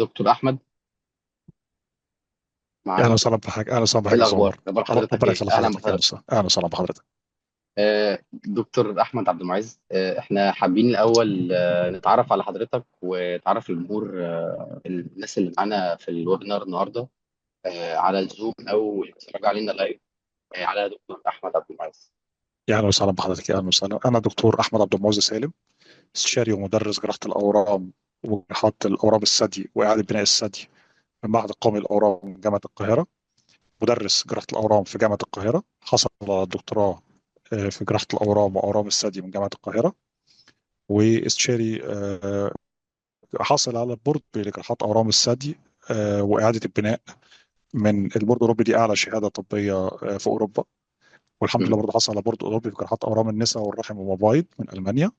دكتور احمد اهلا معانا. وسهلا بحضرتك، اهلا وسهلا ايه بحضرتك يا استاذ الاخبار؟ عمر. اخبار الله حضرتك ربنا ايه؟ يخلي اهلا حضرتك، اهلا بحضرتك. وسهلا، اهلا وسهلا بحضرتك. دكتور احمد عبد المعز، احنا حابين الاول نتعرف على حضرتك ونتعرف الجمهور، الناس اللي معانا في الويبينار النهارده على الزوم او اللي بيتفرجوا علينا لايف، على دكتور احمد عبد المعز. يا اهلا وسهلا بحضرتك، يا اهلا وسهلا. انا دكتور احمد عبد المعز سالم، استشاري ومدرس جراحه الاورام وجراحات الاورام الثدي واعاده بناء الثدي من معهد القومي للاورام جامعه القاهره. مدرس جراحه الاورام في جامعه القاهره، حصل على الدكتوراه في جراحه الاورام واورام الثدي من جامعه القاهره. واستشاري حاصل على بورد لجراحات اورام الثدي واعاده البناء من البورد الاوروبي، دي اعلى شهاده طبيه في اوروبا. والحمد لله مم. برضه حصل على بورد اوروبي في جراحات اورام النساء والرحم والمبايض من المانيا.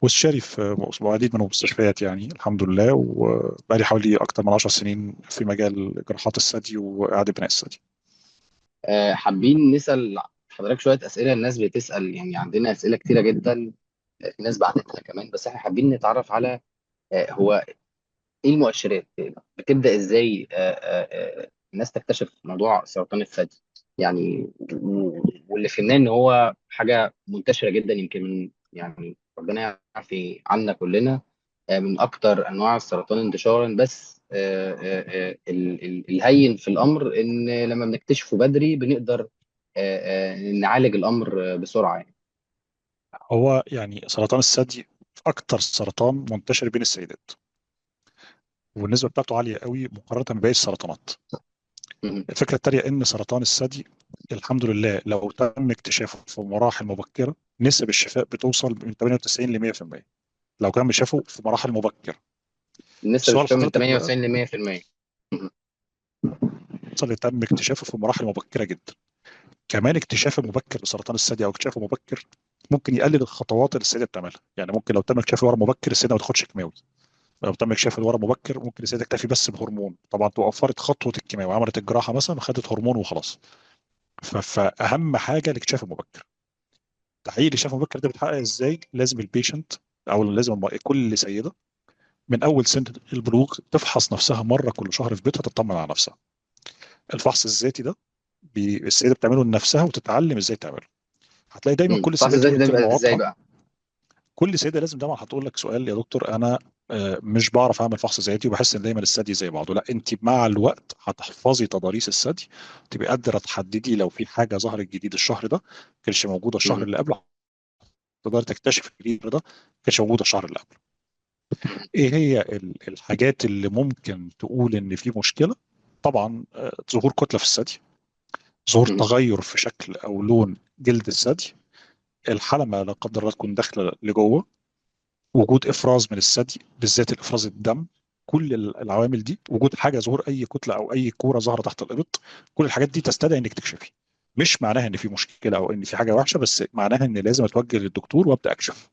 واستشاري في العديد من المستشفيات يعني الحمد لله، وبقالي حوالي اكثر من 10 سنين في مجال جراحات الثدي واعاده بناء الثدي. حابين نسال حضرتك شويه اسئله. الناس بتسال، يعني عندنا اسئله كتيره جدا. في ناس بعتتها كمان، بس احنا حابين نتعرف على هو ايه المؤشرات؟ بتبدا ازاي الناس تكتشف موضوع سرطان الثدي؟ يعني واللي فهمناه ان هو حاجه منتشره جدا، يمكن من يعني ربنا يعفي عنا كلنا، من اكتر انواع السرطان انتشارا. بس الهين في الامر ان لما بنكتشفه بدري بنقدر نعالج الامر بسرعه يعني. هو يعني سرطان الثدي اكثر سرطان منتشر بين السيدات، والنسبه بتاعته عاليه قوي مقارنه بباقي السرطانات. م- الفكره التانيه ان سرطان الثدي الحمد لله لو تم اكتشافه في مراحل مبكره نسب الشفاء بتوصل من 98 ل 100%، لو كان بيشافه في مراحل مبكره. النسبه سؤال بتشتغل من حضرتك بقى، 98 ل 100%. م- اللي تم اكتشافه في مراحل مبكره جدا. كمان اكتشاف المبكر لسرطان الثدي او اكتشافه مبكر ممكن يقلل الخطوات اللي السيده بتعملها. يعني ممكن لو تم اكتشاف الورم مبكر السيده ما تاخدش كيماوي. لو تم اكتشاف الورم مبكر ممكن السيده تكتفي بس بهرمون، طبعا توفرت خطوه الكيماوي، عملت الجراحه مثلا وخدت هرمون وخلاص. فاهم حاجه الاكتشاف المبكر. تحقيق الاكتشاف المبكر ده بيتحقق ازاي؟ لازم البيشنت او لازم كل سيده من اول سن البلوغ تفحص نفسها مره كل شهر في بيتها، تطمن على نفسها. الفحص الذاتي ده السيده بتعمله لنفسها وتتعلم ازاي تعمله. هتلاقي دايما كل الفحص السيدات الذاتي يقولوا ده كلمه بيبقى ازاي واضحه. بقى؟ كل سيده لازم طبعا هتقول لك سؤال: يا دكتور انا مش بعرف اعمل فحص ذاتي وبحس ان دايما الثدي زي بعضه. لا، انت مع الوقت هتحفظي تضاريس الثدي، تبقى قادره تحددي لو في حاجه ظهرت جديد الشهر ده كانش موجوده الشهر م- اللي قبله، تقدري تكتشف الجديد ده كانش موجوده الشهر اللي قبله. م- ايه هي الحاجات اللي ممكن تقول ان في مشكله؟ طبعا ظهور كتله في الثدي، ظهور م- تغير في شكل او لون جلد الثدي، الحلمه لا قدر الله تكون داخله لجوه، وجود افراز من الثدي بالذات الافراز الدم. كل العوامل دي، وجود حاجه، ظهور اي كتله او اي كوره ظاهره تحت الابط، كل الحاجات دي تستدعي انك تكشفي. مش معناها ان في مشكله او ان في حاجه وحشه، بس معناها ان لازم اتوجه للدكتور وابدا اكشف.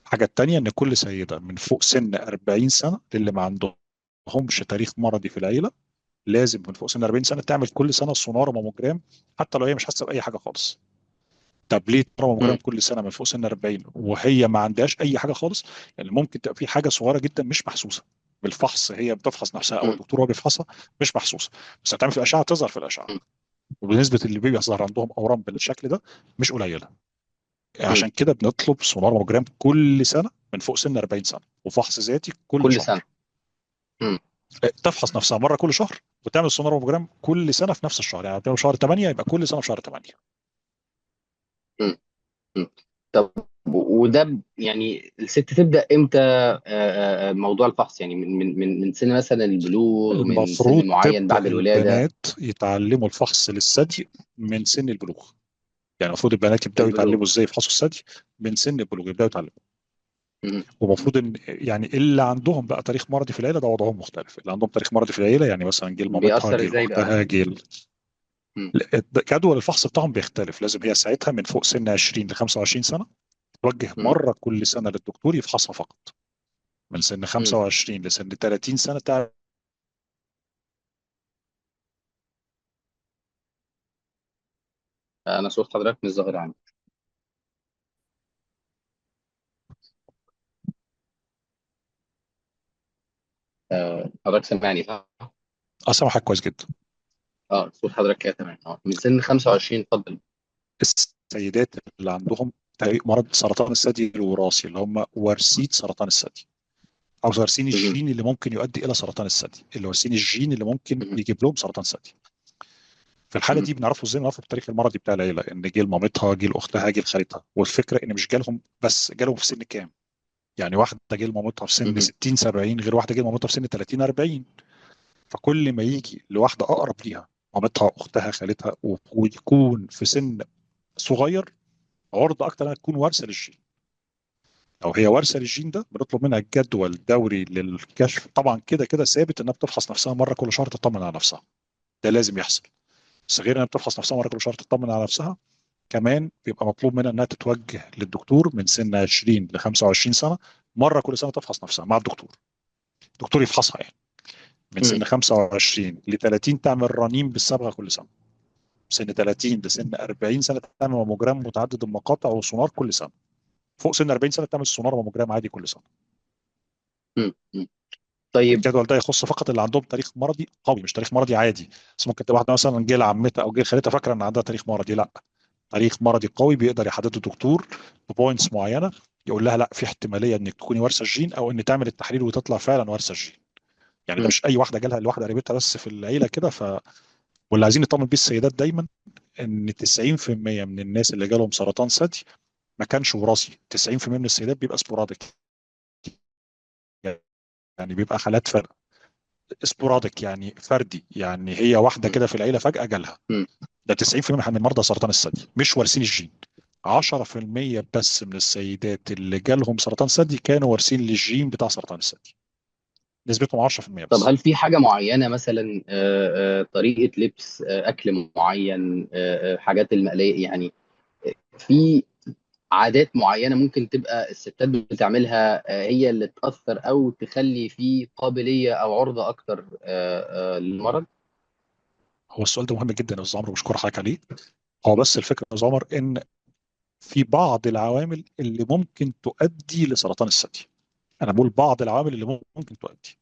الحاجه التانيه ان كل سيده من فوق سن 40 سنه للي ما عندهمش تاريخ مرضي في العيله لازم من فوق سن 40 سنه تعمل كل سنه سونار ماموجرام، حتى لو هي مش حاسه باي حاجه خالص. طب ليه ماموجرام م- كل سنه من فوق سن 40 وهي ما عندهاش اي حاجه خالص؟ يعني ممكن تبقى في حاجه صغيره جدا مش محسوسه بالفحص، هي بتفحص نفسها او م- الدكتور هو بيفحصها مش محسوسه، بس هتعمل في الاشعه تظهر في الاشعه. م- وبنسبه اللي بيظهر عندهم اورام بالشكل ده مش قليله. م. عشان كده بنطلب سونار ماموجرام كل سنه من فوق سن 40 سنه، وفحص ذاتي كل كل سنه. شهر. م- تفحص نفسها مره كل شهر وتعمل سونار ماموجرام كل سنه في نفس الشهر، يعني بتعمل شهر 8 يبقى كل سنه في شهر 8. م- م. طب يعني الست تبدا امتى موضوع الفحص؟ يعني من سن مثلا البلوغ، من المفروض سن معين تبدأ بعد الولاده؟ البنات يتعلموا الفحص للثدي من سن البلوغ. يعني المفروض البنات يبدأوا البلوغ. يتعلموا ازاي يفحصوا الثدي من سن البلوغ، يبدأوا يتعلموا. م- ومفروض ان يعني اللي عندهم بقى تاريخ مرضي في العيله ده وضعهم مختلف. اللي عندهم تاريخ مرضي في العيله يعني مثلا جيل مامتها بيأثر جيل ازاي بقى؟ اختها جيل، م- جدول الفحص بتاعهم بيختلف. لازم هي ساعتها من فوق سن 20 ل 25 سنه توجه م- مره كل سنه للدكتور يفحصها فقط. من سن م. 25 لسن 30 سنه تعمل. انا صوت حضرتك مش ظاهر عندي. حضرتك سامعني صح؟ اسمع حاجه كويس جدا. اه، صوت حضرتك كده تمام. من سن 25 اتفضل. السيدات اللي عندهم مرض سرطان الثدي الوراثي، اللي هم وارثين سرطان الثدي، او وارثين مهم. الجين اللي ممكن يؤدي الى سرطان الثدي، اللي وارثين الجين اللي ممكن مهم. يجيب لهم سرطان ثدي. في الحاله مهم. دي بنعرفه ازاي؟ بنعرفه بالتاريخ المرضي بتاع العيله، ان جه لمامتها، جه لاختها، جه لخالتها. والفكره ان مش جالهم بس، جالهم في سن كام. يعني واحده جه لمامتها في سن مهم. 60 70 غير واحده جه لمامتها في سن 30 40. فكل ما يجي لواحده اقرب ليها، مامتها، اختها، خالتها، ويكون في سن صغير، عرضه اكتر انها تكون وارثه للجين. لو هي وارثه للجين ده، بنطلب منها جدول دوري للكشف. طبعا كده كده ثابت انها بتفحص نفسها مره كل شهر تطمن على نفسها، ده لازم يحصل. بس غير انها بتفحص نفسها مره كل شهر تطمن على نفسها، كمان بيبقى مطلوب منها انها تتوجه للدكتور من سن 20 ل 25 سنه، مره كل سنه تفحص نفسها مع الدكتور. الدكتور يفحصها يعني. من مهم. سن 25 ل 30 تعمل رنين بالصبغه كل سنه. سن 30 لسن 40 سنه تعمل ماموجرام متعدد المقاطع وسونار كل سنه. فوق سن 40 سنه تعمل سونار وماموجرام عادي كل سنه. مهم. طيب. الجدول ده يخص فقط اللي عندهم تاريخ مرضي قوي، مش تاريخ مرضي عادي. بس ممكن تبقى واحده مثلا جه لعمتها او جه لخالتها فاكره ان عندها تاريخ مرضي، لا. تاريخ مرضي قوي بيقدر يحدده الدكتور ببوينتس معينه، يقول لها لا، في احتماليه انك تكوني وارثه الجين، او ان تعمل التحليل وتطلع فعلا وارثه الجين. يعني ده مم. مش اي واحده جالها لواحده قريبتها بس في العيله كده. واللي عايزين نطمن بيه السيدات دايما، ان 90% من الناس اللي جالهم سرطان ثدي ما كانش وراثي. 90% من السيدات بيبقى سبوراديك، يعني بيبقى حالات سبوراديك، يعني فردي، يعني هي واحده مم. كده في العيله فجاه جالها. مم. ده 90% من مرضى سرطان الثدي مش وارثين الجين. 10% بس من السيدات اللي جالهم سرطان ثدي كانوا وارثين للجين بتاع سرطان الثدي. نسبتهم 10% طب بس. هل في حاجة معينة مثلا، طريقة لبس، أكل معين، حاجات المقلية يعني، في عادات معينة ممكن تبقى الستات بتعملها، هي اللي تأثر أو تخلي في قابلية أو عرضة أكتر للمرض؟ هو السؤال ده مهم جدا يا استاذ عمرو، بشكر حضرتك عليه. هو بس الفكره يا استاذ عمر ان في بعض العوامل اللي ممكن تؤدي لسرطان الثدي. انا بقول بعض العوامل اللي ممكن تؤدي.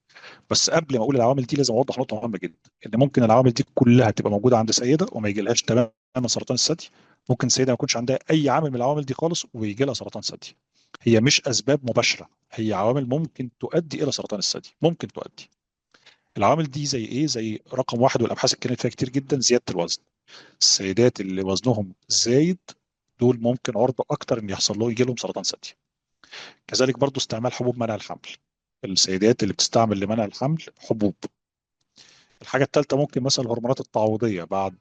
بس قبل ما اقول العوامل دي لازم اوضح نقطه مهمه جدا، ان ممكن العوامل دي كلها تبقى موجوده عند سيده وما يجيلهاش تماما سرطان الثدي. ممكن سيده ما يكونش عندها اي عامل من العوامل دي خالص ويجي لها سرطان ثدي. هي مش اسباب مباشره، هي عوامل ممكن تؤدي الى سرطان الثدي، ممكن تؤدي. العوامل دي زي ايه؟ زي رقم واحد، والابحاث اتكلمت فيها كتير جدا، زياده الوزن. السيدات اللي وزنهم زايد دول ممكن عرضه اكتر ان يحصل له يجي لهم سرطان ثدي. كذلك برضو استعمال حبوب منع الحمل. السيدات اللي بتستعمل لمنع الحمل حبوب. الحاجة الثالثة ممكن مثلا الهرمونات التعويضية بعد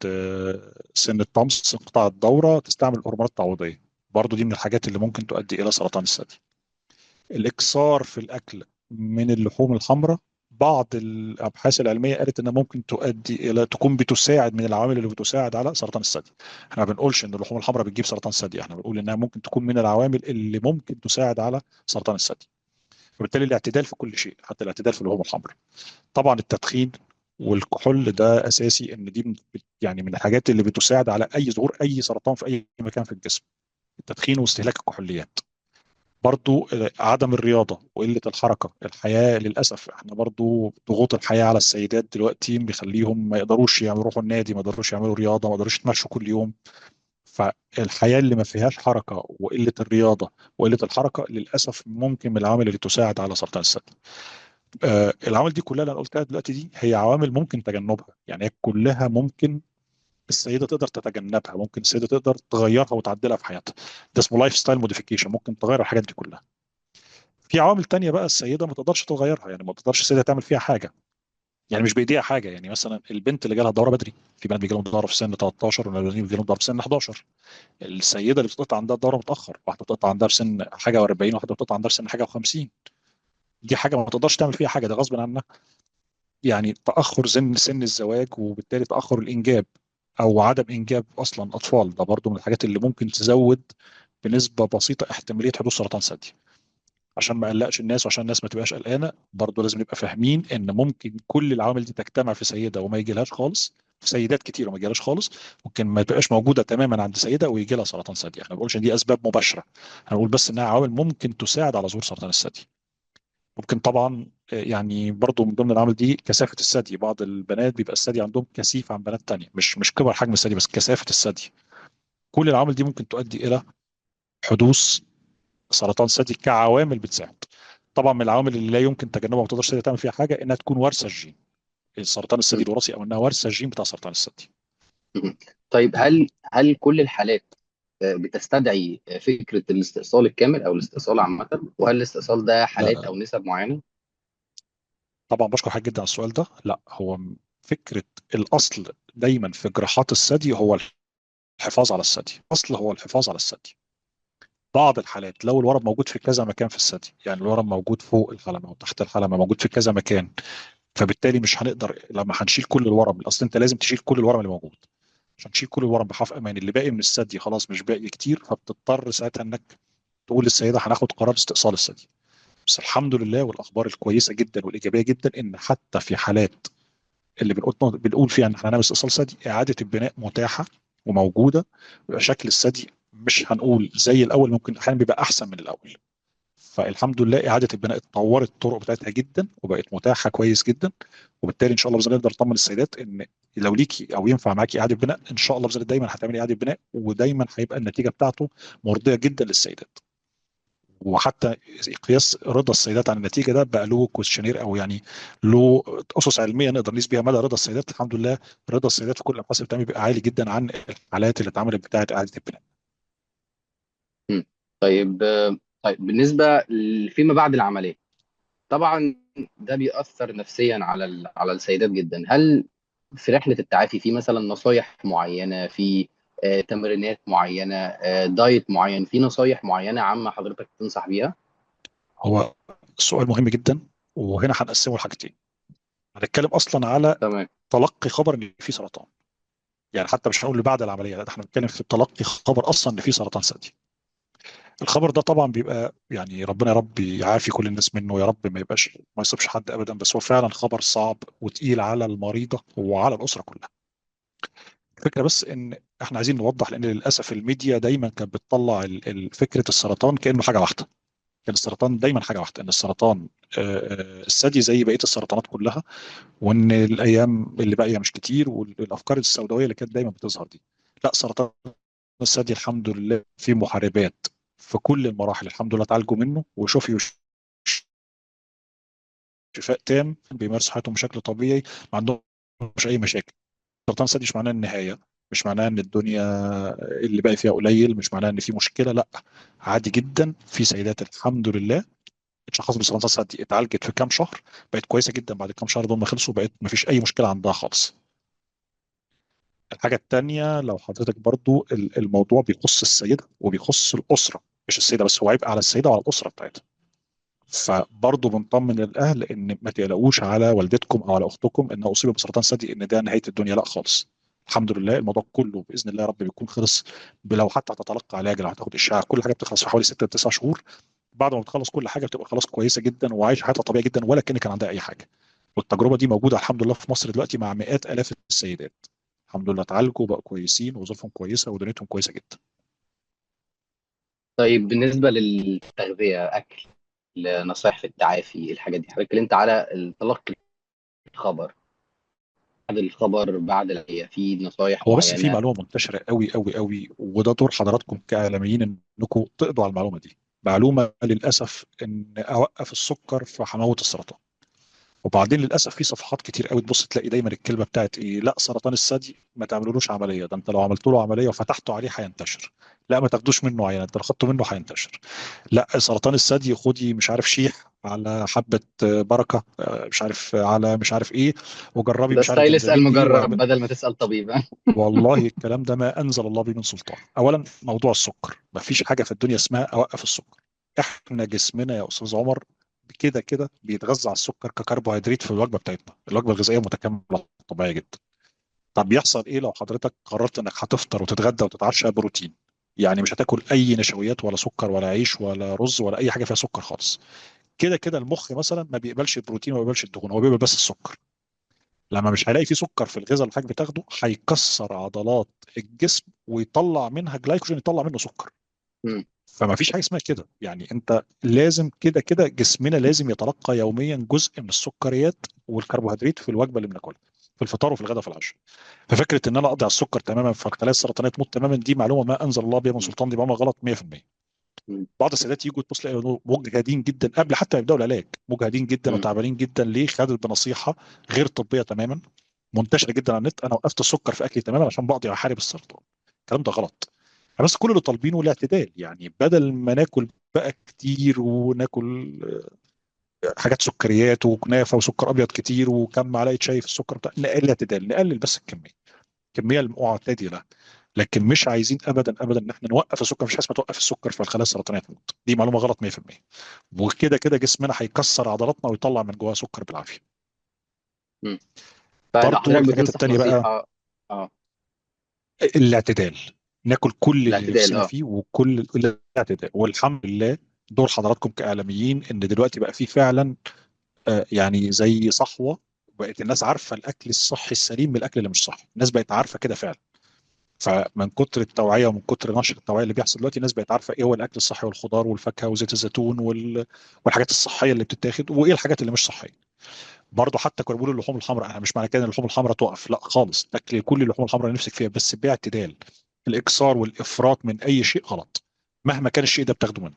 سن الطمس، انقطاع الدورة، تستعمل هرمونات تعويضية. برضو دي من الحاجات اللي ممكن تؤدي إلى سرطان الثدي. الإكثار في الأكل من اللحوم الحمراء، بعض الأبحاث العلمية قالت إنها ممكن تؤدي إلى، تكون بتساعد، من العوامل اللي بتساعد على سرطان الثدي. احنا ما بنقولش إن اللحوم الحمراء بتجيب سرطان الثدي، احنا بنقول إنها ممكن تكون من العوامل اللي ممكن تساعد على سرطان الثدي. وبالتالي الاعتدال في كل شيء، حتى الاعتدال في اللحوم الحمراء. طبعا التدخين والكحول ده اساسي، ان دي يعني من الحاجات اللي بتساعد على اي ظهور اي سرطان في اي مكان في الجسم. التدخين واستهلاك الكحوليات. برضو عدم الرياضة وقلة الحركة، الحياة للأسف احنا برضو ضغوط الحياة على السيدات دلوقتي بيخليهم ما يقدروش يروحوا النادي، ما يقدروش يعملوا رياضة، ما يقدروش يتمشوا كل يوم. فالحياة اللي ما فيهاش حركة وقلة الرياضة وقلة الحركة للأسف ممكن من العوامل اللي تساعد على سرطان الثدي. العوامل دي كلها اللي انا قلتها دلوقتي دي هي عوامل ممكن تجنبها، يعني هي كلها ممكن السيده تقدر تتجنبها، ممكن السيده تقدر تغيرها وتعدلها في حياتها. ده اسمه لايف ستايل موديفيكيشن، ممكن تغير الحاجات دي كلها. في عوامل تانية بقى السيده ما تقدرش تغيرها، يعني ما تقدرش السيده تعمل فيها حاجه. يعني مش بايديها حاجه. يعني مثلا البنت اللي جالها دوره بدري، في بنات بيجي لهم دوره في سن 13 والبنات بيجي لهم دوره في سن 11. السيده اللي بتقطع عندها الدوره متاخر، واحده بتقطع عندها في سن حاجه و40، واحده بتقطع عندها في سن حاجه و50. دي حاجه ما تقدرش تعمل فيها حاجه، ده غصب عنها. يعني تأخر سن الزواج، وبالتالي تأخر الإنجاب أو عدم إنجاب أصلا أطفال، ده برضو من الحاجات اللي ممكن تزود بنسبة بسيطة احتمالية حدوث سرطان ثدي. عشان ما اقلقش الناس وعشان الناس ما تبقاش قلقانة، برضو لازم نبقى فاهمين إن ممكن كل العوامل دي تجتمع في سيدة وما يجيلهاش خالص، في سيدات كتير وما يجيلهاش خالص. ممكن ما تبقاش موجودة تماما عند سيدة ويجي لها سرطان ثدي. احنا ما بنقولش إن دي أسباب مباشرة، هنقول بس إنها عوامل ممكن تساعد على ظهور سرطان الثدي. ممكن طبعا يعني برضو من ضمن العوامل دي كثافه الثدي. بعض البنات بيبقى الثدي عندهم كثيف عن بنات تانية، مش كبر حجم الثدي بس كثافه الثدي. كل العوامل دي ممكن تؤدي الى حدوث سرطان ثدي كعوامل بتساعد. طبعا من العوامل اللي لا يمكن تجنبها وما تقدرش تعمل فيها حاجه انها تكون وارثه الجين السرطان الثدي مم. الوراثي، او انها وارثه الجين بتاع سرطان الثدي. مم. طيب هل كل الحالات بتستدعي فكره الاستئصال الكامل او الاستئصال عامه، وهل الاستئصال ده حالات لا او نسب معينه؟ طبعا بشكر حضرتك جدا على السؤال ده. لا هو فكره الاصل دايما في جراحات الثدي هو الحفاظ على الثدي. الاصل هو الحفاظ على الثدي. بعض الحالات لو الورم موجود في كذا مكان في الثدي، يعني الورم موجود فوق الحلمه وتحت الحلمه، موجود في كذا مكان، فبالتالي مش هنقدر لما هنشيل كل الورم. اصل انت لازم تشيل كل الورم اللي موجود عشان تشيل كل الورم بحرف امان. اللي باقي من الثدي خلاص مش باقي كتير، فبتضطر ساعتها انك تقول للسيده هناخد قرار استئصال الثدي. بس الحمد لله والاخبار الكويسه جدا والايجابيه جدا ان حتى في حالات اللي بنقول فيها ان احنا هنعمل استئصال ثدي، اعاده البناء متاحه وموجوده. بيبقى شكل الثدي مش هنقول زي الاول، ممكن احيانا بيبقى احسن من الاول. فالحمد لله اعاده البناء اتطورت الطرق بتاعتها جدا وبقت متاحه كويس جدا. وبالتالي ان شاء الله باذن الله نقدر نطمن السيدات ان لو ليكي او ينفع معاكي اعاده بناء ان شاء الله باذن الله دايما هتعملي اعاده بناء، ودايما هيبقى النتيجه بتاعته مرضيه جدا للسيدات. وحتى قياس رضا السيدات عن النتيجه ده بقى له كويشنير، او يعني له اسس علميه نقدر نقيس بيها مدى رضا السيدات. الحمد لله رضا السيدات في كل الابحاث اللي بتعمل بيبقى عالي جدا عن الحالات اللي اتعملت بتاعه اعاده البناء. مم. طيب طيب بالنسبه فيما بعد العمليه، طبعا ده بيأثر نفسيا على السيدات جدا. هل في رحلة التعافي في مثلا نصايح معينة، في تمرينات معينة، دايت معين، في نصايح معينة عامة حضرتك تنصح بيها؟ هو سؤال مهم جدا، وهنا هنقسمه لحاجتين. هنتكلم اصلا على تمام. تلقي خبر ان في سرطان. يعني حتى مش هنقول بعد العمليه، لا ده احنا بنتكلم في تلقي خبر اصلا ان في سرطان ثدي. الخبر ده طبعا بيبقى يعني ربنا يا رب يعافي كل الناس منه يا رب، ما يصيبش حد ابدا، بس هو فعلا خبر صعب وتقيل على المريضه وعلى الاسره كلها. الفكره بس ان احنا عايزين نوضح، لان للاسف الميديا دايما كانت بتطلع فكره السرطان كانه حاجه واحده. كان السرطان دايما حاجه واحده، ان السرطان الثدي زي بقيه السرطانات كلها، وان الايام اللي باقيه مش كتير، والافكار السوداويه اللي كانت دايما بتظهر دي. لا، سرطان الثدي الحمد لله في محاربات في كل المراحل الحمد لله اتعالجوا منه وشفيوا شفاء تام، بيمارسوا حياتهم بشكل طبيعي، ما عندهمش اي مشاكل. سرطان الثدي مش معناه النهايه، مش معناه ان الدنيا اللي باقي فيها قليل، مش معناه ان في مشكله، لا. عادي جدا في سيدات الحمد لله اتشخصت بسرطان الثدي اتعالجت في كام شهر، بقت كويسه جدا بعد كام شهر دول ما خلصوا، بقت ما فيش اي مشكله عندها خالص. الحاجة التانية لو حضرتك برضو الموضوع بيخص السيدة وبيخص الأسرة، مش السيدة بس، هو عيب على السيدة وعلى الأسرة بتاعتها. فبرضو بنطمن الأهل إن ما تقلقوش على والدتكم أو على أختكم إنها أصيبت بسرطان ثدي إن ده نهاية الدنيا، لا خالص. الحمد لله الموضوع كله بإذن الله يا رب بيكون خلص. لو حتى هتتلقى علاج، لو هتاخد إشعاع، كل حاجة بتخلص في حوالي 6 ل 9 شهور. بعد ما بتخلص كل حاجة بتبقى خلاص كويسة جدا وعايشة حياتها طبيعي جدا ولا كأن كان عندها أي حاجة. والتجربة دي موجودة الحمد لله في مصر دلوقتي مع مئات آلاف السيدات. الحمد لله اتعالجوا وبقوا كويسين وظروفهم كويسه ودنيتهم كويسه جدا. طيب بالنسبة للتغذية، أكل، نصايح في التعافي، الحاجات دي حضرتك اتكلمت على تلقي الخبر، بعد الخبر، بعد في نصايح هو بس في معينة؟ معلومه منتشره قوي قوي قوي، وده دور حضراتكم كاعلاميين انكم تقضوا على المعلومه دي. معلومه للاسف ان اوقف السكر في حماوه السرطان. وبعدين للاسف في صفحات كتير قوي تبص تلاقي دايما الكلمه بتاعت ايه، لا سرطان الثدي ما تعملولوش عمليه، ده انت لو عملت له عمليه وفتحته عليه هينتشر. لا ما تاخدوش منه عينه، انت لو خدته منه هينتشر. لا سرطان الثدي خدي مش عارف شيح على حبه بركه مش عارف على مش عارف ايه، وجربي ده مش عارف ستايل اسأل جنزبيل ايه مجرب واعمل. بدل ما تسأل طبيب. والله الكلام ده ما انزل الله به من سلطان. اولا موضوع السكر ما فيش حاجه في الدنيا اسمها اوقف السكر. احنا جسمنا يا استاذ عمر كده كده بيتغذى على السكر ككربوهيدرات في الوجبه بتاعتنا، الوجبه الغذائيه متكامله طبيعيه جدا. طب بيحصل ايه لو حضرتك قررت انك هتفطر وتتغدى وتتعشى بروتين؟ يعني مش هتاكل اي نشويات ولا سكر ولا عيش ولا رز ولا اي حاجه فيها سكر خالص. كده كده المخ مثلا ما بيقبلش البروتين وما بيقبلش الدهون، هو بيقبل بس السكر. لما مش هيلاقي فيه سكر في الغذاء اللي حضرتك بتاخده هيكسر عضلات الجسم ويطلع منها جلايكوجين، يطلع منه سكر. مم. فما فيش حاجه اسمها كده. يعني انت لازم كده كده جسمنا لازم يتلقى يوميا جزء من السكريات والكربوهيدرات في الوجبه اللي بناكلها، في الفطار وفي الغداء وفي العشاء. ففكره ان انا اقضي على السكر تماما فالخلايا السرطانيه تموت تماما، دي معلومه ما انزل الله بها من مم. سلطان، دي معلومه غلط 100%. مم. بعض السيدات يجوا تبص تلاقي مجهدين جدا قبل حتى ما يبداوا العلاج، مجهدين جدا مم. وتعبانين جدا. ليه؟ خدت بنصيحه غير طبيه تماما، منتشره جدا على النت: انا وقفت السكر في اكلي تماما عشان بقضي احارب السرطان. الكلام ده غلط. بس كل اللي طالبينه الاعتدال. يعني بدل ما ناكل بقى كتير وناكل حاجات سكريات وكنافه وسكر ابيض كتير وكم معلقه شاي في السكر بتاع، نقلل اعتدال، نقلل بس الكميه، الكميه المعتدله. لكن مش عايزين ابدا ابدا ان احنا نوقف السكر. مفيش حاجه اسمها توقف السكر فالخلايا السرطانيه تموت، دي معلومه غلط 100%. وكده كده جسمنا هيكسر عضلاتنا ويطلع من جواها سكر بالعافيه. مم. فلو برضو حضرتك الحاجات بتنصح التانيه بقى نصيحة. اه. الاعتدال، ناكل كل اللي الاعتدال، نفسنا اه. فيه وكل الاعتدال. والحمد لله دور حضراتكم كاعلاميين ان دلوقتي بقى فيه فعلا يعني زي صحوه، بقت الناس عارفه الاكل الصحي السليم من الاكل اللي مش صحي. الناس بقت عارفه كده فعلا. فمن كتر التوعيه ومن كتر نشر التوعيه اللي بيحصل دلوقتي، الناس بقت عارفه ايه هو الاكل الصحي والخضار والفاكهه وزيت الزيتون والحاجات الصحيه اللي بتتاخد، وايه الحاجات اللي مش صحيه. برضه حتى كانوا بيقولوا اللحوم الحمراء، انا مش معنى كده ان اللحوم الحمراء توقف، لا خالص، تاكل كل اللحوم الحمراء اللي نفسك فيها بس باعتدال. الاكثار والافراط من اي شيء غلط، مهما كان الشيء ده بتاخده منه.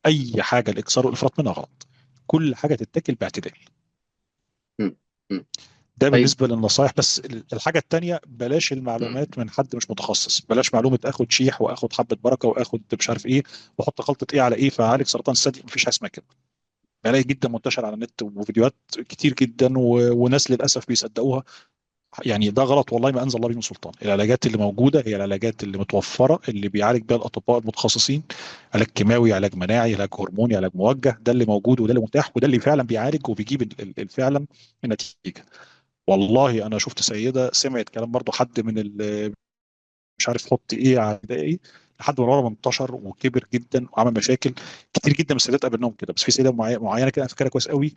اي حاجه الاكثار والافراط منها غلط، كل حاجه تتاكل باعتدال. مم. مم. ده طيب. بالنسبه للنصائح. بس الحاجه التانيه، بلاش مم. المعلومات من حد مش متخصص. بلاش معلومه اخد شيح واخد حبه بركه واخد مش عارف ايه واحط خلطه ايه على ايه فعالج سرطان الثدي. مفيش حاجه اسمها كده. بلاقي جدا منتشر على النت وفيديوهات كتير جدا وناس للاسف بيصدقوها. يعني ده غلط والله ما انزل الله به من سلطان. العلاجات اللي موجوده هي العلاجات اللي متوفره اللي بيعالج بها الاطباء المتخصصين. علاج كيماوي، علاج مناعي، علاج هرموني، علاج موجه، ده اللي موجود وده اللي متاح وده اللي فعلا بيعالج وبيجيب فعلا النتيجه. والله انا شفت سيده سمعت كلام برضو حد من مش عارف حط ايه على ده ايه، لحد ما الموضوع انتشر وكبر جدا وعمل مشاكل. كتير جدا من السيدات قابلناهم كده. بس في سيده معينه كده انا فاكرها كويس قوي،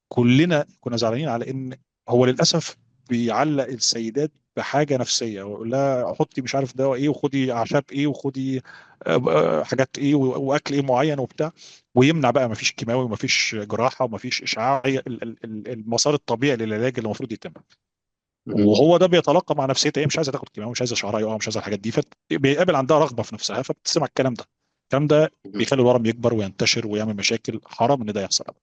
كلنا كنا زعلانين على ان هو للاسف بيعلق السيدات بحاجه نفسيه ويقول لها حطي مش عارف دواء ايه وخدي اعشاب ايه وخدي حاجات ايه واكل ايه معين وبتاع، ويمنع بقى ما فيش كيماوي وما فيش جراحه وما فيش اشعاع، المسار الطبيعي للعلاج اللي المفروض يتم. مم. وهو ده بيتلاقى مع نفسيتها، هي مش عايزه تاخد كيماوي، مش عايزه شعرها يقع، مش عايزه الحاجات دي، فبيقابل عندها رغبه في نفسها فبتسمع الكلام ده. الكلام ده مم. بيخلي الورم يكبر وينتشر ويعمل مشاكل. حرام ان ده يحصل ابدا.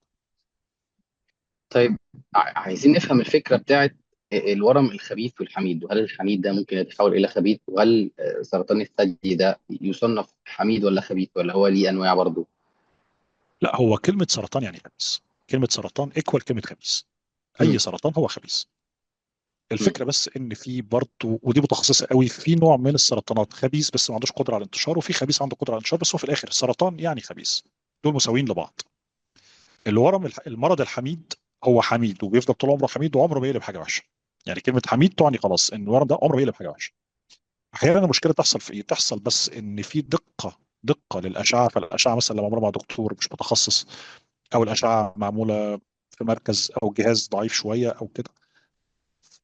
طيب، عايزين نفهم الفكرة بتاعت الورم الخبيث والحميد، وهل الحميد ده ممكن يتحول إلى خبيث؟ وهل سرطان الثدي ده يصنف حميد ولا خبيث، ولا هو ليه أنواع برضه؟ لا، هو كلمه سرطان يعني خبيث. كلمه سرطان ايكوال كلمه خبيث. اي مم. سرطان هو خبيث. مم. الفكره بس ان في برضه، ودي متخصصه قوي، في نوع من السرطانات خبيث بس ما عندوش قدره على الانتشار، وفي خبيث عنده قدره على الانتشار بس هو في الاخر سرطان يعني خبيث. دول مساويين لبعض. الورم المرض الحميد هو حميد وبيفضل طول عمره حميد وعمره ما يقلب حاجه وحشه. يعني كلمه حميد تعني خلاص ان الورم ده عمره ما يقلب حاجه وحشه. احيانا المشكله تحصل في ايه؟ تحصل بس ان في دقه للاشعه. فالاشعه مثلا لو معموله مع دكتور مش متخصص، او الاشعه معموله في مركز او جهاز ضعيف شويه او كده،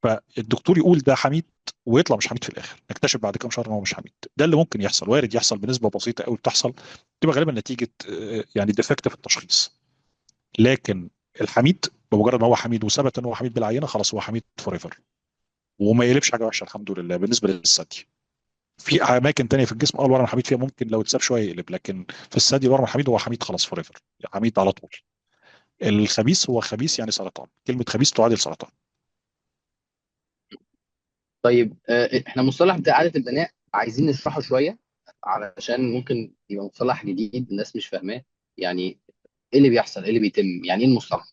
فالدكتور يقول ده حميد ويطلع مش حميد في الاخر، نكتشف بعد كام شهر ان هو مش حميد. ده اللي ممكن يحصل، وارد يحصل بنسبه بسيطه قوي بتحصل، تبقى غالبا نتيجه يعني ديفكت في التشخيص. لكن الحميد بمجرد ما هو حميد وثبت ان هو حميد بالعينه، خلاص هو حميد فور ايفر وما يقلبش حاجه وحشه الحمد لله. بالنسبه للثدي في اماكن تانية في الجسم الورم الحميد فيها ممكن لو اتساب شويه يقلب، لكن في الثدي الورم الحميد هو حميد خلاص فور ايفر، حميد على طول. الخبيث هو خبيث يعني سرطان، كلمه خبيث تعادل سرطان. طيب، احنا مصطلح بتاع إعادة البناء عايزين نشرحه شوية، علشان ممكن يبقى مصطلح جديد الناس مش فاهماه. يعني ايه اللي بيحصل، ايه اللي بيتم، يعني ايه المصطلح؟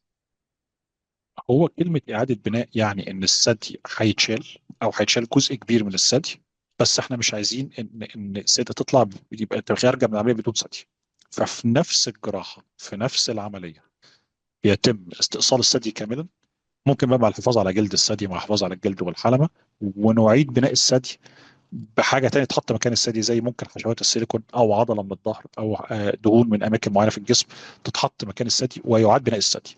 هو كلمه اعاده بناء يعني ان الثدي هيتشال او هيتشال جزء كبير من الثدي، بس احنا مش عايزين ان السيده تطلع يبقى خارجه من العمليه بدون ثدي. ففي نفس الجراحه في نفس العمليه يتم استئصال الثدي كاملا، ممكن بقى مع الحفاظ على جلد الثدي مع الحفاظ على الجلد والحلمه، ونعيد بناء الثدي بحاجه تانية تحط مكان الثدي، زي ممكن حشوات السيليكون او عضله من الظهر او دهون من اماكن معينه في الجسم تتحط مكان الثدي ويعاد بناء الثدي.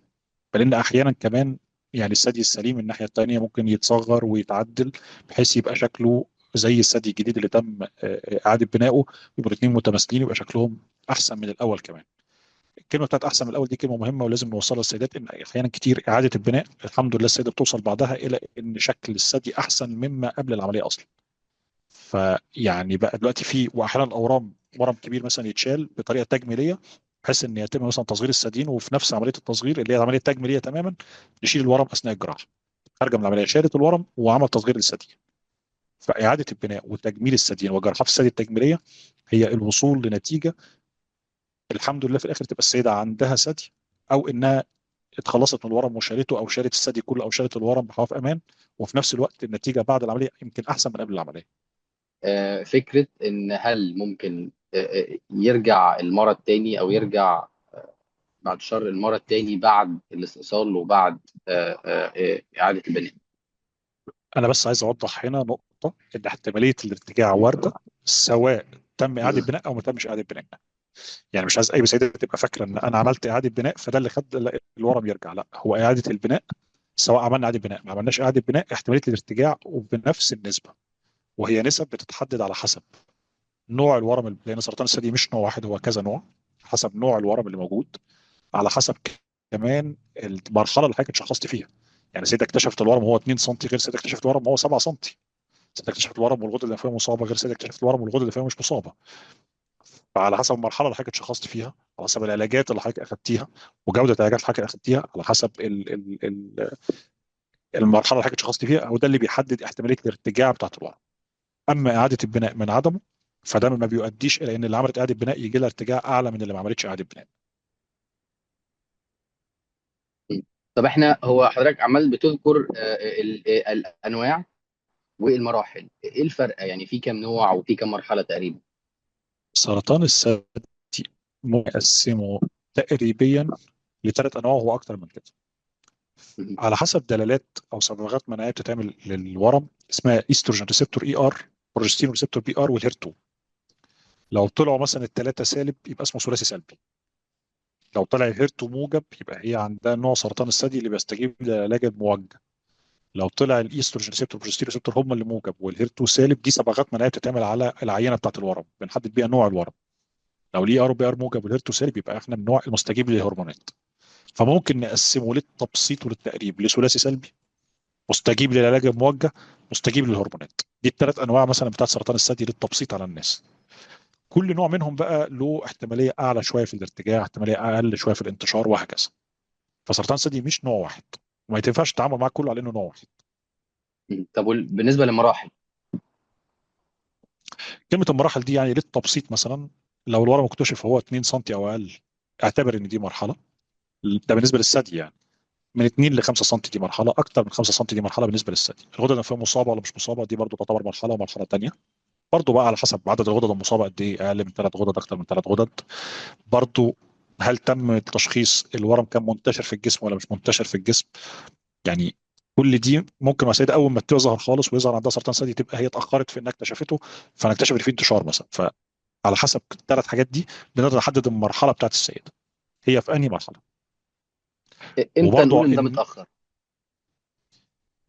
لان احيانا كمان يعني الثدي السليم من الناحيه التانية ممكن يتصغر ويتعدل بحيث يبقى شكله زي الثدي الجديد اللي تم اعاده بنائه، يبقوا الاثنين متماثلين، يبقى شكلهم احسن من الاول كمان. الكلمه بتاعت احسن من الاول دي كلمه مهمه ولازم نوصلها للسيدات، ان احيانا كتير اعاده البناء الحمد لله السيده بتوصل بعدها الى ان شكل الثدي احسن مما قبل العمليه اصلا. فيعني بقى دلوقتي في، واحيانا ورم كبير مثلا يتشال بطريقه تجميليه، بحيث ان يتم مثلا تصغير الثديين، وفي نفس عمليه التصغير اللي هي عمليه تجميليه تماما نشيل الورم اثناء الجراحه. خارجه من العمليه شالت الورم وعمل تصغير للثدي. فاعاده البناء وتجميل الثديين وجراحات الثدي التجميليه هي الوصول لنتيجه الحمد لله في الاخر تبقى السيده عندها ثدي، او انها اتخلصت من الورم وشالته، او شالت الثدي كله، او شالت الورم بحواف امان، وفي نفس الوقت النتيجه بعد العمليه يمكن احسن من قبل العمليه. فكره ان هل ممكن يرجع المرض تاني، او يرجع بعد شر المرض تاني بعد الاستئصال وبعد اعاده البناء؟ انا بس عايز اوضح هنا نقطه، ان احتماليه الارتجاع وارده سواء تم اعاده بناء او ما تمش اعاده بناء. يعني مش عايز اي سيده تبقى فاكره ان انا عملت اعاده بناء فده اللي خد الورم يرجع. لا، هو اعاده البناء سواء عملنا اعاده بناء ما عملناش اعاده بناء احتماليه الارتجاع وبنفس النسبه، وهي نسب بتتحدد على حسب نوع الورم لان سرطان الثدي مش نوع واحد، هو كذا نوع، حسب نوع الورم اللي موجود، على حسب كمان المرحله اللي حضرتك اتشخصت فيها. يعني سيده اكتشفت الورم وهو 2 سم غير سيده اكتشفت الورم وهو 7 سم. سيده اكتشفت الورم والغده اللي فيها مصابه غير سيده اكتشفت الورم والغده اللي فيها مش مصابه. فعلى حسب المرحله اللي حضرتك اتشخصت فيها، على حسب العلاجات اللي حضرتك اخذتيها وجوده العلاجات اللي حضرتك اخذتيها، على حسب المرحله اللي حضرتك اتشخصت فيها، هو ده اللي بيحدد احتماليه الارتجاع بتاعت الورم. اما اعاده البناء من عدمه فده ما بيؤديش الى ان اللي عملت اعاده بناء يجي لها ارتجاع اعلى من اللي ما عملتش اعاده بناء. طب احنا، هو حضرتك عمال بتذكر الانواع والمراحل، ايه الفرق؟ يعني في كام نوع وفي كام مرحله تقريبا؟ سرطان الثدي مقسمه تقريبا لثلاث انواع وهو اكتر من كده، مهم. على حسب دلالات او صبغات مناعيه بتتعمل للورم اسمها ايستروجين ريسبتور اي ار، بروجستين ريسبتور بي ار، والهير 2. لو طلعوا مثلا الثلاثه سالب يبقى اسمه ثلاثي سلبي. لو طلع الهير 2 موجب يبقى هي عندها نوع سرطان الثدي اللي بيستجيب للعلاج الموجه. لو طلع الايستروجين ريسبتور والبروجستين ريسبتور هم اللي موجب والهير 2 سالب، دي صبغات مناعيه بتتعمل على العينه بتاعت الورم بنحدد بيها نوع الورم. لو الاي ار بي ار موجب والهير 2 سالب يبقى احنا من النوع المستجيب للهرمونات. فممكن نقسمه للتبسيط وللتقريب لثلاثي سلبي، مستجيب للعلاج الموجه، مستجيب للهرمونات. دي الثلاث انواع مثلا بتاعت سرطان الثدي للتبسيط على الناس. كل نوع منهم بقى له احتماليه اعلى شويه في الارتجاع، احتماليه اقل شويه في الانتشار، وهكذا. فسرطان الثدي مش نوع واحد، وما ينفعش التعامل معاه كله على انه نوع واحد. مهم. طب بالنسبه للمراحل؟ كلمه المراحل دي يعني للتبسيط مثلا، لو الورم اكتشف هو 2 سم او اقل اعتبر ان دي مرحله. ده بالنسبه للثدي يعني. من 2 ل 5 سم دي مرحله، اكتر من 5 سم دي مرحله بالنسبه للثدي. الغدد الانفيه مصابه ولا مش مصابه دي برضو تعتبر مرحله، ومرحله ثانيه. برضو بقى على حسب عدد الغدد المصابه قد ايه، اقل من 3 غدد، اكتر من 3 غدد. برضو هل تم تشخيص الورم كان منتشر في الجسم ولا مش منتشر في الجسم. يعني كل دي ممكن مسائل اول ما تظهر خالص ويظهر عندها سرطان ثدي تبقى هي اتاخرت في انها اكتشفته، فنكتشف ان في انتشار مثلا. فعلى حسب الثلاث حاجات دي بنقدر نحدد المرحله بتاعت السيده هي في انهي مرحله. امتى نقول وبرضه ان ده ان متاخر؟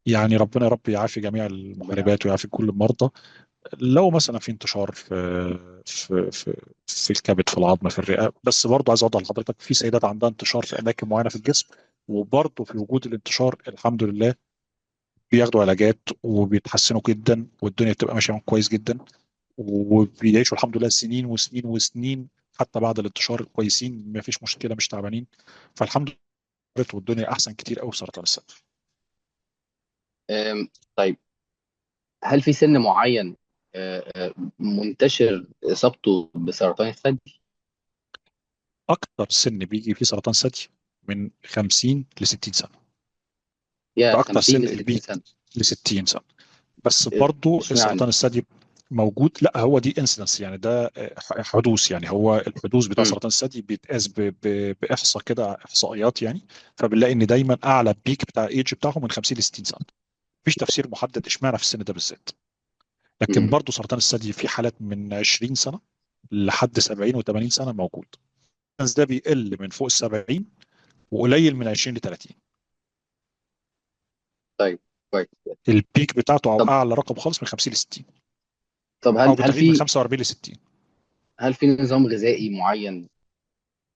يعني ربنا يا رب يعافي جميع ربنا يعافيك. المحاربات ويعافي كل المرضى. لو مثلا في انتشار في الكبد، في العظم، في الرئه. بس برضه عايز اوضح لحضرتك في سيدات عندها انتشار في اماكن معينه في الجسم، وبرضه في وجود الانتشار الحمد لله بياخدوا علاجات وبيتحسنوا جدا والدنيا بتبقى ماشيه معاهم كويس جدا، وبيعيشوا الحمد لله سنين وسنين وسنين حتى بعد الانتشار كويسين، ما فيش مشكله، مش تعبانين. فالحمد لله والدنيا احسن كتير قوي في سرطان الثدي. طيب، هل في سن معين منتشر اصابته بسرطان الثدي؟ اكتر سن بيجي فيه سرطان ثدي من 50 ل 60 سنه. يا ده اكتر 50 سن ل اللي 60 بيجي سنه؟ ل 60 سنه. بس برضو اشمعنى؟ السرطان الثدي موجود. لا، هو دي انسيدنس يعني، ده حدوث يعني. هو الحدوث بتاع مم. سرطان الثدي بيتقاس باحصاء كده، احصائيات يعني. فبنلاقي ان دايما اعلى بيك بتاع ايج بتاعهم من 50 ل 60 سنه. مفيش تفسير محدد اشمعنى في السن ده بالذات. لكن مم. برضو سرطان الثدي في حالات من 20 سنه لحد 70 و80 سنه موجود. بس ده بيقل من فوق ال 70 وقليل من 20 ل 30. طيب، كويس. البيك بتاعته او طب اعلى رقم خالص من 50 ل 60. طب او هل بالتحديد من في 45 ل 60. هل في نظام غذائي معين،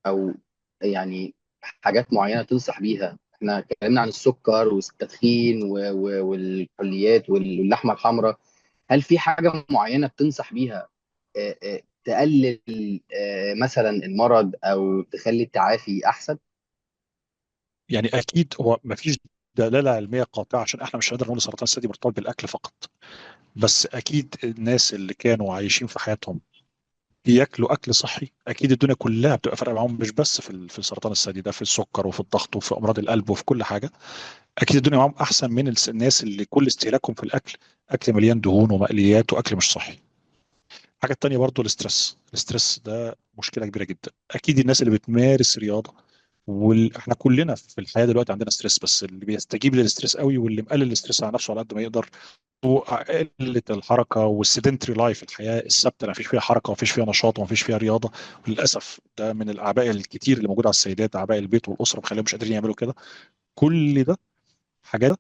او يعني حاجات معينه تنصح بيها؟ احنا اتكلمنا عن السكر والتدخين والحليات واللحمه الحمراء. هل في حاجه معينه بتنصح بيها تقلل مثلا المرض او تخلي التعافي احسن؟ يعني اكيد هو ما فيش دلاله علميه قاطعه، عشان احنا مش هنقدر نقول سرطان الثدي مرتبط بالاكل فقط. بس اكيد الناس اللي كانوا عايشين في حياتهم ياكلوا اكل صحي، اكيد الدنيا كلها بتبقى فارقه معاهم، مش بس في سرطان الثدي، ده في السكر وفي الضغط وفي امراض القلب وفي كل حاجه. اكيد الدنيا معاهم احسن من الناس اللي كل استهلاكهم في الاكل اكل مليان دهون ومقليات واكل مش صحي. الحاجه التانيه برضو الاسترس ده مشكله كبيره جدا. اكيد الناس اللي بتمارس رياضه، واحنا كلنا في الحياه دلوقتي عندنا ستريس، بس اللي بيستجيب للستريس قوي واللي مقلل الاسترس على نفسه على قد ما يقدر هو قله الحركه والسيدنتري لايف، الحياه الثابته اللي ما فيش فيها حركه وما فيش فيها نشاط وما فيش فيها رياضه. وللاسف ده من الاعباء الكتير اللي موجوده على السيدات، اعباء البيت والاسره، مخليهم مش قادرين يعملوا كده. كل ده حاجات